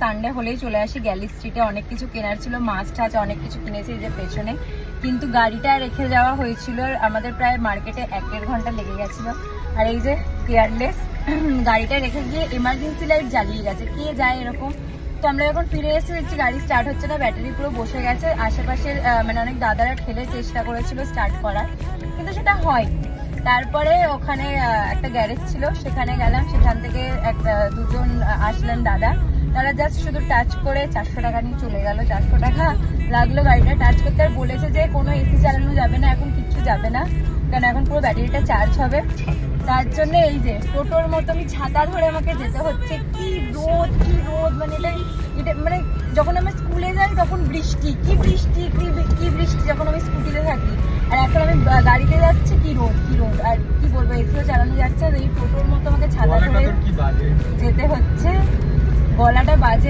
Sunday হলেই চলে আসি গ্যালি স্ট্রিটে, অনেক কিছু কেনার ছিল, মাছ টাছ অনেক কিছু কিনেছি এই যে পেছনে। কিন্তু গাড়িটা রেখে যাওয়া হয়েছিল, আমাদের প্রায় মার্কেটে 1-1.5 ঘন্টা লেগে গেছিল। আর এই যে কেয়ারলেস গাড়িটা রেখে গিয়ে এমার্জেন্সি লাইট জ্বালিয়ে গেছে, কে যায় এরকম। তো আমরা যখন ফিরে এসে দেখছি গাড়ি স্টার্ট হচ্ছে না, ব্যাটারি পুরো বসে গেছে। আশেপাশের মানে অনেক দাদারা ঠেলে চেষ্টা করেছিল স্টার্ট করার, কিন্তু সেটা হয়নি। তারপরে ওখানে একটা গ্যারেজ ছিল, সেখানে গেলাম, সেখান থেকে দুজন আসলেন দাদা, তারা জাস্ট শুধু টাচ করে 400 টাকা নিয়ে চলে গেল। 400 টাকা লাগলো গাড়িটা টাচ করতে, আর বলেছে যে কোনো এসি চালানো যাবে না, এখন কিচ্ছু যাবে না, কারণ এখন পুরো ব্যাটারিটা চার্জ হবে। তার জন্য এই যে টোটোর মতো আমি ছাতা ধরে আমাকে যেতে হচ্ছে। কি রোদ, কি রোদ, মানে এটা মানে যখন আমি স্কুলে যাই তখন বৃষ্টি, কি বৃষ্টি, কি বৃষ্টি যখন আমি স্কুটিতে থাকি, আর এখন আমি গাড়িতে যাচ্ছি, কি রোদ, কি রোদ। আর কি বলবো, এসিও চালানো যাচ্ছে, এই টোটোর মতো আমাকে ছাতা ধরে যেতে হচ্ছে, গলাটা বাজে।